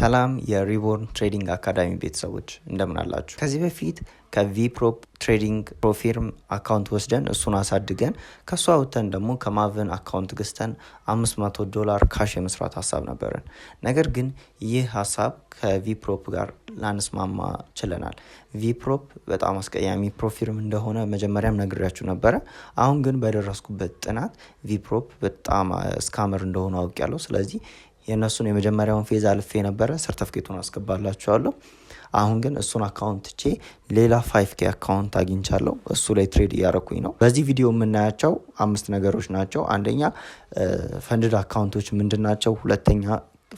ሰላም የሪቦርን ትሬዲንግ አካዳሚ ቤተሰቦች እንደምን አላችሁ? ከዚህ በፊት ከቪፕሮፕ ትሬዲንግ ፕሮፊርም አካውንት ወስደን እሱን አሳድገን ከሱ አውጥተን ደግሞ ከማቨን አካውንት ገዝተን $500 ካሽ የመስራት ሀሳብ ነበረን። ነገር ግን ይህ ሀሳብ ከቪፕሮፕ ጋር ላንስማማ ችለናል። ቪፕሮፕ በጣም አስቀያሚ ፕሮፊርም እንደሆነ መጀመሪያም ነግሬያችሁ ነበረ። አሁን ግን በደረስኩበት ጥናት ቪፕሮፕ በጣም ስካመር እንደሆነ አውቄያለሁ። ስለዚህ የነሱን የመጀመሪያውን ፌዝ አልፌ ነበረ፣ ሰርቲፊኬቱን አስገባላችኋለሁ። አሁን ግን እሱን አካውንት ትቼ ሌላ 5K አካውንት አግኝቻለሁ። እሱ ላይ ትሬድ እያደረኩኝ ነው። በዚህ ቪዲዮ የምናያቸው 5 ነገሮች ናቸው። አንደኛ ፈንድድ አካውንቶች ምንድን ናቸው? ሁለተኛ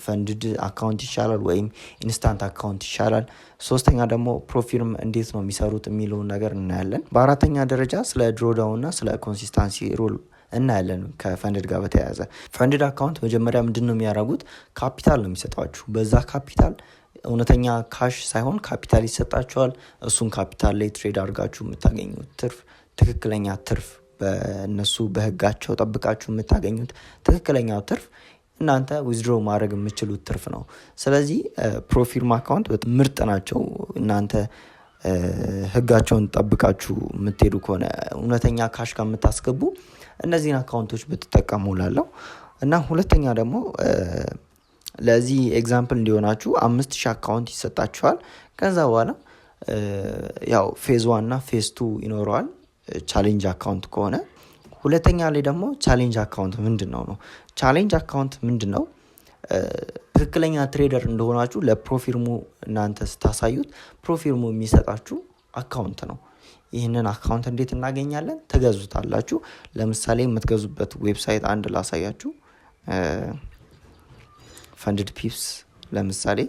ፈንድድ አካውንት ይሻላል ወይም ኢንስታንት አካውንት ይሻላል? ሶስተኛ ደግሞ ፕሮፊርም እንዴት ነው የሚሰሩት የሚለውን ነገር እናያለን። በአራተኛ ደረጃ ስለ ድሮዳውን እና ስለ ኮንሲስታንሲ ሩል እናያለን። ከፈንድድ ጋር በተያያዘ ፈንድድ አካውንት መጀመሪያ ምንድን ነው የሚያደርጉት? ካፒታል ነው የሚሰጧችሁ። በዛ ካፒታል እውነተኛ ካሽ ሳይሆን ካፒታል ይሰጣችኋል። እሱን ካፒታል ላይ ትሬድ አድርጋችሁ የምታገኙት ትርፍ ትክክለኛ ትርፍ፣ በእነሱ በህጋቸው ጠብቃችሁ የምታገኙት ትክክለኛው ትርፍ እናንተ ዊዝድሮ ማድረግ የምችሉት ትርፍ ነው። ስለዚህ ፕሮፊርም አካውንት ምርጥ ናቸው። እናንተ ህጋቸውን ጠብቃችሁ የምትሄዱ ከሆነ እውነተኛ ካሽ ከምታስገቡ እነዚህን አካውንቶች ብትጠቀሙ ላለው እና ሁለተኛ ደግሞ ለዚህ ኤግዛምፕል እንዲሆናችሁ 5000 አካውንት ይሰጣችኋል። ከዛ በኋላ ያው ፌዝ 1 እና ፌዝ 2 ይኖረዋል ቻሌንጅ አካውንት ከሆነ። ሁለተኛ ላይ ደግሞ ቻሌንጅ አካውንት ምንድነው ነው? ቻሌንጅ አካውንት ምንድነው? ትክክለኛ ትሬደር እንደሆናችሁ ለፕሮፊርሙ እናንተ ስታሳዩት ፕሮፊርሙ የሚሰጣችሁ አካውንት ነው። ይህንን አካውንት እንዴት እናገኛለን? ትገዙታላችሁ። ለምሳሌ የምትገዙበት ዌብሳይት አንድ ላሳያችሁ። ፈንድድ ፒፕስ ለምሳሌ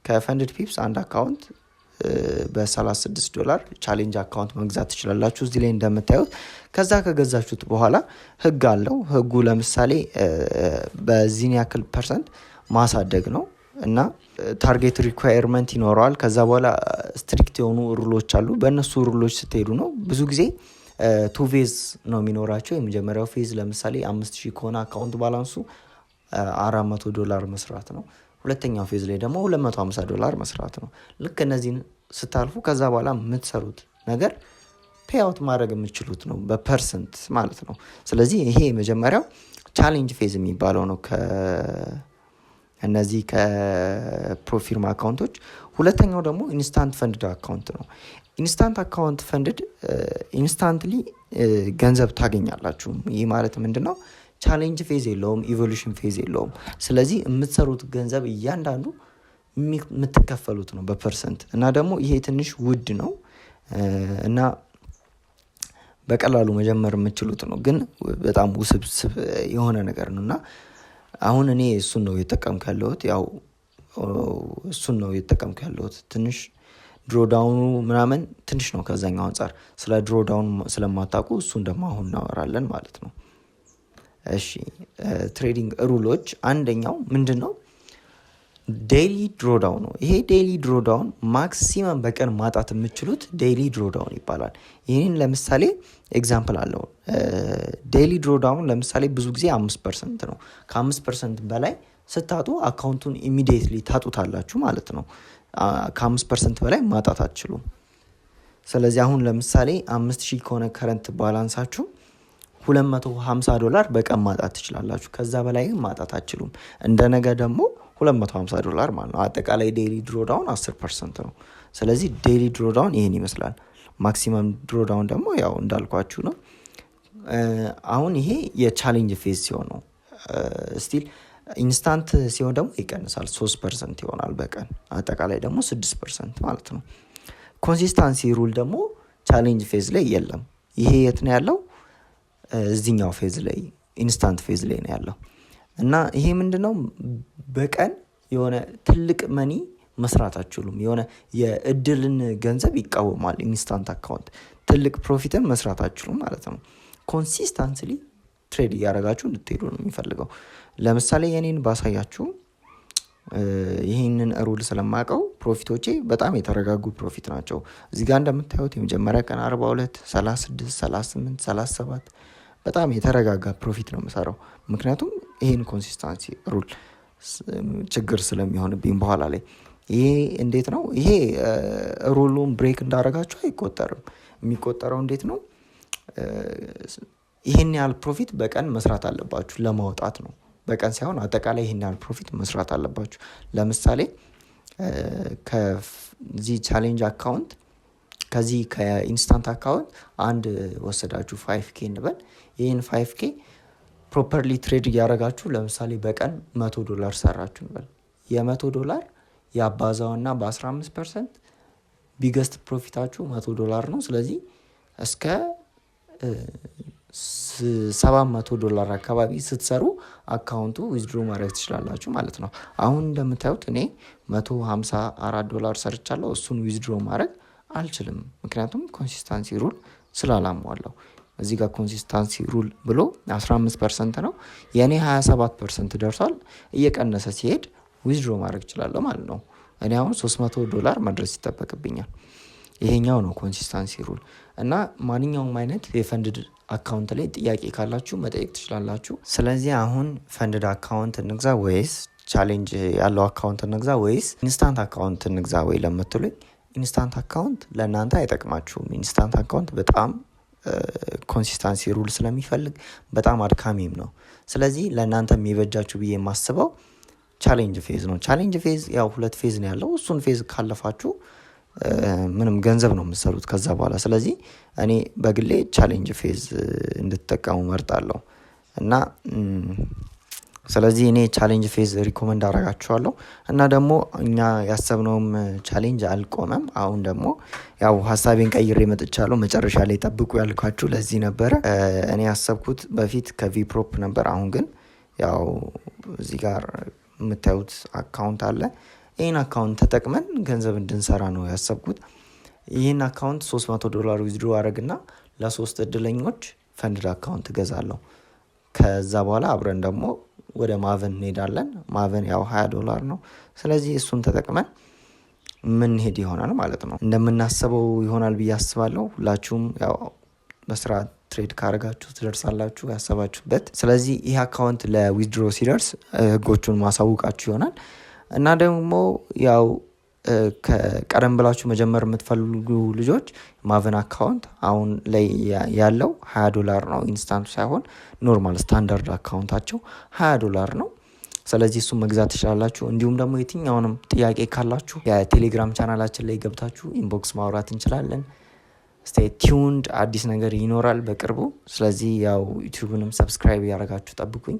ከፈንድድ ፒፕስ አንድ አካውንት $36 ቻሌንጅ አካውንት መግዛት ትችላላችሁ። እዚህ ላይ እንደምታዩት ከዛ ከገዛችሁት በኋላ ህግ አለው። ህጉ ለምሳሌ በዚህን ያክል ፐርሰንት ማሳደግ ነው እና ታርጌት ሪኳየርመንት ይኖረዋል። ከዛ በኋላ ስትሪክት የሆኑ ሩሎች አሉ። በእነሱ ሩሎች ስትሄዱ ነው። ብዙ ጊዜ 2 ፌዝ ነው የሚኖራቸው። የመጀመሪያው ፌዝ ለምሳሌ 5000 ከሆነ አካውንት ባላንሱ $400 መስራት ነው። ሁለተኛው ፌዝ ላይ ደግሞ $250 መስራት ነው። ልክ እነዚህን ስታልፉ ከዛ በኋላ የምትሰሩት ነገር ፔይአውት ማድረግ የምትችሉት ነው በፐርሰንት ማለት ነው። ስለዚህ ይሄ የመጀመሪያው ቻሌንጅ ፌዝ የሚባለው ነው እነዚህ ከፕሮፊርም አካውንቶች። ሁለተኛው ደግሞ ኢንስታንት ፈንድድ አካውንት ነው። ኢንስታንት አካውንት ፈንድድ ኢንስታንትሊ ገንዘብ ታገኛላችሁ። ይህ ማለት ምንድነው? ቻሌንጅ ፌዝ የለውም፣ ኢቮሉሽን ፌዝ የለውም። ስለዚህ የምትሰሩት ገንዘብ እያንዳንዱ የምትከፈሉት ነው በፐርሰንት እና ደግሞ ይሄ ትንሽ ውድ ነው እና በቀላሉ መጀመር የምትችሉት ነው፣ ግን በጣም ውስብስብ የሆነ ነገር ነው እና አሁን እኔ እሱን ነው እየተጠቀምኩ ያለሁት። ትንሽ ድሮዳውኑ ምናምን ትንሽ ነው ከዛኛው አንጻር። ስለ ድሮዳውን ስለማታውቁ እሱን ደግሞ አሁን እናወራለን ማለት ነው። እሺ ትሬዲንግ ሩሎች አንደኛው ምንድነው? ዴይሊ ድሮዳውን ነው። ይሄ ዴይሊ ድሮዳውን ማክሲመም በቀን ማጣት የምትችሉት ዴይሊ ድሮዳውን ይባላል። ይህን ለምሳሌ ኤግዛምፕል አለው። ዴይሊ ድሮዳውን ለምሳሌ ብዙ ጊዜ 5% ነው። ከ5% በላይ ስታጡ አካውንቱን ኢሚዲየትሊ ታጡታላችሁ ማለት ነው። ከ5% በላይ ማጣት አትችሉም። ስለዚህ አሁን ለምሳሌ 5000 ከሆነ ከረንት ባላንሳችሁ $250 በቀን ማጣት ትችላላችሁ። ከዛ በላይ ማጣት አትችሉም። እንደነገ ደግሞ $250 ማለት ነው። አጠቃላይ ዴይሊ ድሮዳውን 10% ነው። ስለዚህ ዴይሊ ድሮዳውን ይሄን ይመስላል። ማክሲመም ድሮዳውን ደግሞ ያው እንዳልኳችሁ ነው። አሁን ይሄ የቻሌንጅ ፌዝ ሲሆን ነው። ስቲል ኢንስታንት ሲሆን ደግሞ ይቀንሳል፣ 3% ይሆናል በቀን። አጠቃላይ ደግሞ 6% ማለት ነው። ኮንሲስታንሲ ሩል ደግሞ ቻሌንጅ ፌዝ ላይ የለም። ይሄ የት ነው ያለው? እዚህኛው ፌዝ ላይ ኢንስታንት ፌዝ ላይ ነው ያለው እና ይሄ ምንድነው? በቀን የሆነ ትልቅ መኒ መስራት አትችሉም። የሆነ የእድልን ገንዘብ ይቃወማል ኢንስታንት አካውንት። ትልቅ ፕሮፊትን መስራት አትችሉም ማለት ነው። ኮንሲስታንትሊ ትሬድ እያደረጋችሁ እንድትሄዱ ነው የሚፈልገው። ለምሳሌ የኔን ባሳያችሁ ይህንን ሩል ስለማውቀው ፕሮፊቶቼ በጣም የተረጋጉ ፕሮፊት ናቸው። እዚህ ጋር እንደምታዩት የመጀመሪያ ቀን 42፣ 36፣ 38፣ 37 በጣም የተረጋጋ ፕሮፊት ነው የምሰራው። ምክንያቱም ይሄን ኮንሲስታንሲ ሩል ችግር ስለሚሆንብኝ በኋላ ላይ ይሄ እንዴት ነው? ይሄ ሩሉን ብሬክ እንዳደረጋችሁ አይቆጠርም። የሚቆጠረው እንዴት ነው? ይሄን ያህል ፕሮፊት በቀን መስራት አለባችሁ ለማውጣት ነው። በቀን ሳይሆን አጠቃላይ ይሄን ያህል ፕሮፊት መስራት አለባችሁ። ለምሳሌ ከዚህ ቻሌንጅ አካውንት ከዚህ ከኢንስታንት አካውንት አንድ ወሰዳችሁ 5K እንበል። ይህን 5K ፕሮፐርሊ ትሬድ እያደረጋችሁ ለምሳሌ በቀን $100 ሰራችሁ እንበል። $100 ያባዛውና በ15% ቢገስት ፕሮፊታችሁ $100 ነው። ስለዚህ እስከ $700 አካባቢ ስትሰሩ አካውንቱ ዊዝድሮ ማድረግ ትችላላችሁ ማለት ነው። አሁን እንደምታዩት እኔ $154 ሰርቻለሁ። እሱን ዊዝድሮ ማድረግ አልችልም፣ ምክንያቱም ኮንሲስታንሲ ሩል ስላላሟላው። እዚህ ጋር ኮንሲስታንሲ ሩል ብሎ 15% ነው፣ የእኔ 27% ደርሷል። እየቀነሰ ሲሄድ ዊዝድሮ ማድረግ እችላለሁ ማለት ነው። እኔ አሁን $300 መድረስ ይጠበቅብኛል። ይሄኛው ነው ኮንሲስታንሲ ሩል። እና ማንኛውም አይነት የፈንድድ አካውንት ላይ ጥያቄ ካላችሁ መጠየቅ ትችላላችሁ። ስለዚህ አሁን ፈንድድ አካውንት እንግዛ ወይስ ቻሌንጅ ያለው አካውንት እንግዛ ወይስ ኢንስታንት አካውንት እንግዛ ወይ ለምትሉኝ፣ ኢንስታንት አካውንት ለእናንተ አይጠቅማችሁም። ኢንስታንት አካውንት በጣም ኮንሲስታንሲ ሩል ስለሚፈልግ በጣም አድካሚም ነው። ስለዚህ ለእናንተ የሚበጃችሁ ብዬ የማስበው ቻሌንጅ ፌዝ ነው። ቻሌንጅ ፌዝ ያው 2 ፌዝ ነው ያለው። እሱን ፌዝ ካለፋችሁ ምንም ገንዘብ ነው የምትሰሩት ከዛ በኋላ። ስለዚህ እኔ በግሌ ቻሌንጅ ፌዝ እንድትጠቀሙ መርጣለሁ። እና ስለዚህ እኔ ቻሌንጅ ፌዝ ሪኮመንድ አደርጋችኋለሁ። እና ደግሞ እኛ ያሰብነውም ቻሌንጅ አልቆመም። አሁን ደግሞ ያው ሀሳቤን ቀይሬ መጥቻለሁ። መጨረሻ ላይ ጠብቁ ያልኳችሁ ለዚህ ነበረ። እኔ ያሰብኩት በፊት ከቪፕሮፕ ነበር። አሁን ግን ያው እዚህ ጋር የምታዩት አካውንት አለ። ይህን አካውንት ተጠቅመን ገንዘብ እንድንሰራ ነው ያሰብኩት። ይህን አካውንት $300 ዊዝድሮ አረግና ለ3 እድለኞች ፈንድድ አካውንት እገዛለሁ። ከዛ በኋላ አብረን ደግሞ ወደ ማቨን እንሄዳለን። ማቨን ያው $20 ነው። ስለዚህ እሱን ተጠቅመን ምንሄድ ይሆናል ማለት ነው። እንደምናስበው ይሆናል ብዬ አስባለሁ። ሁላችሁም ያው በስራ ትሬድ ካረጋችሁ ትደርሳላችሁ ያሰባችሁበት። ስለዚህ ይህ አካውንት ለዊዝድሮ ሲደርስ ህጎቹን ማሳውቃችሁ ይሆናል። እና ደግሞ ያው ቀደም ብላችሁ መጀመር የምትፈልጉ ልጆች ማቨን አካውንት አሁን ላይ ያለው $20 ነው። ኢንስታንቱ ሳይሆን ኖርማል ስታንዳርድ አካውንታቸው $20 ነው። ስለዚህ እሱን መግዛት ትችላላችሁ። እንዲሁም ደግሞ የትኛውንም ጥያቄ ካላችሁ የቴሌግራም ቻናላችን ላይ ገብታችሁ ኢንቦክስ ማውራት እንችላለን። ስቴይ ቲዩንድ፣ አዲስ ነገር ይኖራል በቅርቡ። ስለዚህ ያው ዩቲዩብንም ሰብስክራይብ ያደረጋችሁ ጠብቁኝ።